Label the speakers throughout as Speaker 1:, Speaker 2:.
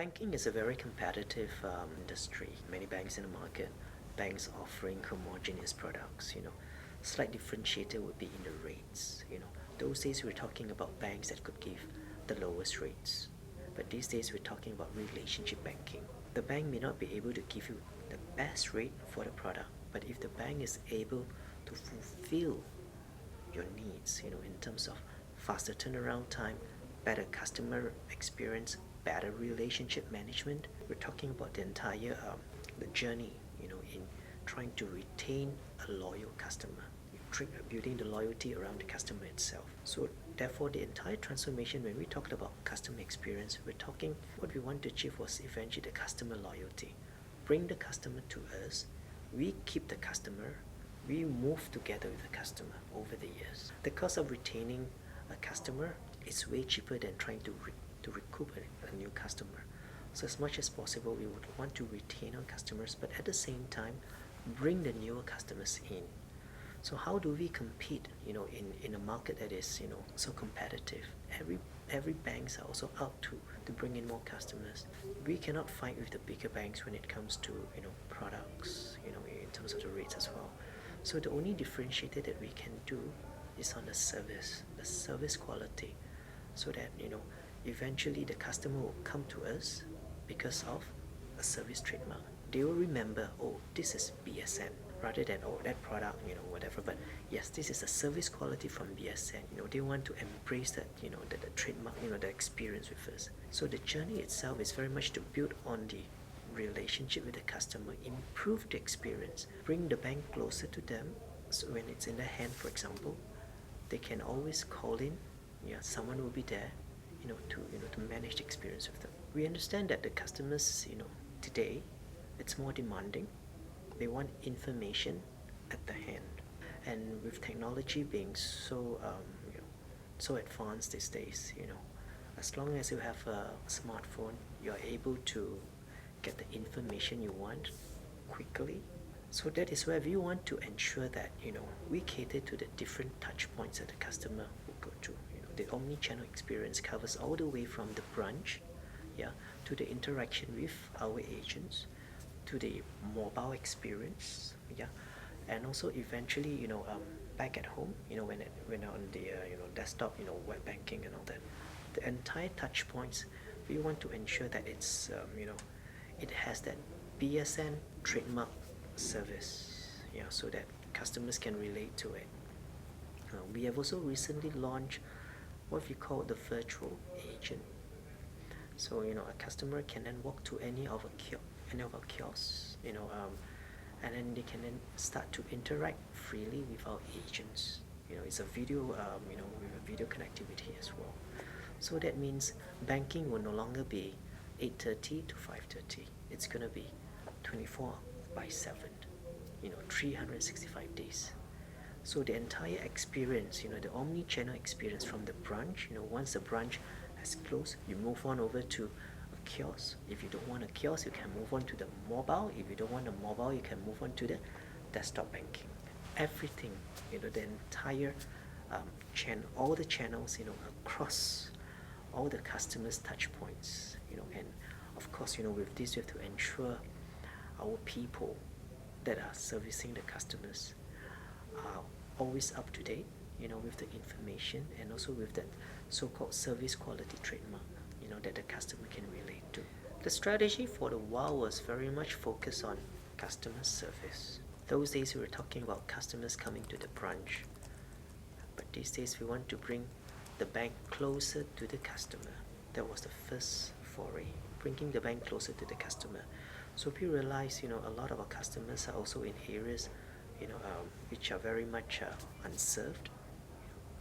Speaker 1: Banking is a very competitive industry. Many banks in the market, banks offering homogeneous products. Slight differentiator would be in the rates. Those days we're talking about banks that could give the lowest rates, but these days we're talking about relationship banking. The bank may not be able to give you the best rate for the product, but if the bank is able to fulfill your needs, in terms of faster turnaround time, better customer experience, better relationship management. We're talking about the entire the journey, in trying to retain a loyal customer, building the loyalty around the customer itself. So therefore, the entire transformation, when we talked about customer experience, we're talking what we want to achieve was eventually the customer loyalty. Bring the customer to us, we keep the customer, we move together with the customer over the years. The cost of retaining a customer is way cheaper than trying to recoup a new customer. So as much as possible, we would want to retain our customers, but at the same time, bring the newer customers in. So how do we compete, in a market that is, so competitive? Every banks are also out to bring in more customers. We cannot fight with the bigger banks when it comes to, products, in terms of the rates as well. So the only differentiator that we can do is on the service quality, so that, eventually the customer will come to us because of a service trademark. They will remember, oh, this is BSN, rather than, oh, that product, whatever. But yes, this is a service quality from BSN. They want to embrace that, the trademark, the experience with us. So the journey itself is very much to build on the relationship with the customer, improve the experience, bring the bank closer to them. So when it's in their hand, for example, they can always call in. Someone will be there, to manage the experience with them. We understand that the customers, today, it's more demanding. They want information at the hand, and with technology being so so advanced these days, as long as you have a smartphone, you're able to get the information you want quickly. So that is where we want to ensure that, we cater to the different touch points that the customer will go to. The omni-channel experience covers all the way from the branch, to the interaction with our agents, to the mobile experience, and also eventually, back at home, when on the desktop, web banking and all that. The entire touch points, we want to ensure that it's it has that BSN trademark service, so that customers can relate to it. We have also recently launched what we call the virtual agent. So a customer can then walk to any of our kiosks, and then they can then start to interact freely with our agents. It's a video, with a video connectivity as well. So that means banking will no longer be 8:30 to 5:30. It's gonna be 24/7, 365 days. So the entire experience, the omni-channel experience from the branch, once the branch has closed, you move on over to a kiosk. If you don't want a kiosk, you can move on to the mobile. If you don't want a mobile, you can move on to the desktop banking. Everything, the entire all the channels, across all the customers' touch points, and of course, with this, we have to ensure our people that are servicing the customers are always up to date, with the information, and also with that so-called service quality trademark, that the customer can relate to. The strategy for a while was very much focused on customer service. Those days we were talking about customers coming to the branch, but these days we want to bring the bank closer to the customer. That was the first foray, bringing the bank closer to the customer. So we realize, a lot of our customers are also in areas, which are very much unserved,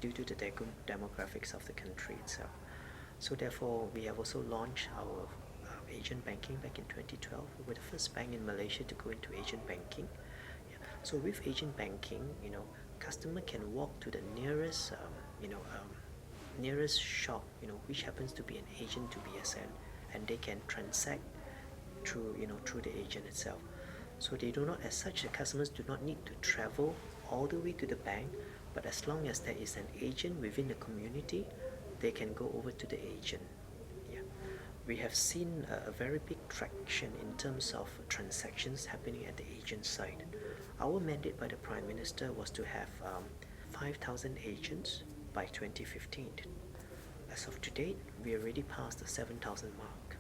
Speaker 1: due to the demographics of the country itself. So therefore, we have also launched our agent banking back in 2012. We were the first bank in Malaysia to go into agent banking. So with agent banking, customer can walk to the nearest, nearest shop, which happens to be an agent to BSN, and they can transact through, through the agent itself. So they do not, as such, the customers do not need to travel all the way to the bank, but as long as there is an agent within the community, they can go over to the agent. we have seen a very big traction in terms of transactions happening at the agent side. Our mandate by the Prime Minister was to have 5,000 agents by 2015. As of today, we already passed the 7,000 mark.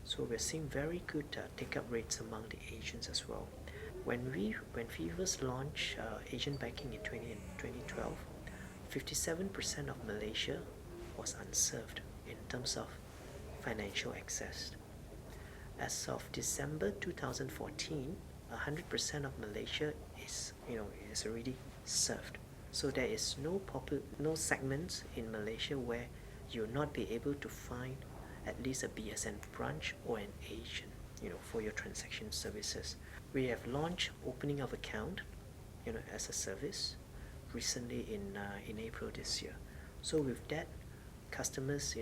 Speaker 1: So we're seeing very good take-up rates among the agents as well. When we first launched agent banking in 2012, 57% of Malaysia was unserved in terms of financial access. As of December 2014, 100% of Malaysia is already served. So there is no segments in Malaysia where you'll not be able to find at least a BSN branch or an agent, for your transaction services. We have launched opening of account, as a service recently in April this year. So with that, customers,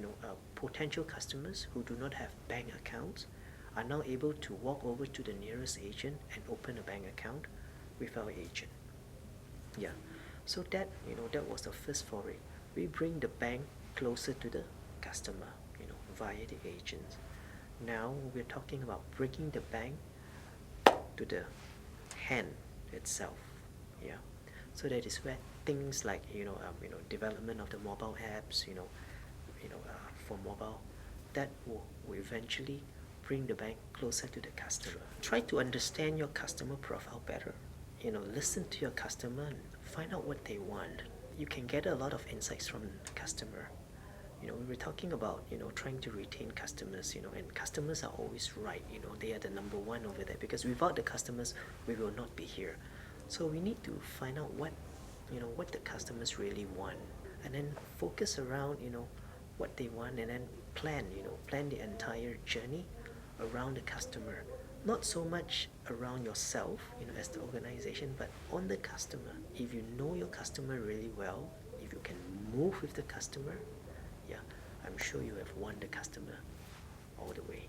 Speaker 1: potential customers who do not have bank accounts are now able to walk over to the nearest agent and open a bank account with our agent. Yeah, so that was the first foray. We bring the bank closer to the customer, via the agents. Now we're talking about bringing the bank to the hand itself. Yeah, so that is where things like development of the mobile apps, for mobile, that will eventually bring the bank closer to the customer. Try to understand your customer profile better. Listen to your customer and find out what they want. You can get a lot of insights from the customer. We were talking about, trying to retain customers, and customers are always right. They are the number one over there, because without the customers, we will not be here. So we need to find out what the customers really want, and then focus around, what they want, and then plan the entire journey around the customer. Not so much around yourself, as the organization, but on the customer. If you know your customer really well, if you can move with the customer, yeah, I'm sure you have won the customer all the way.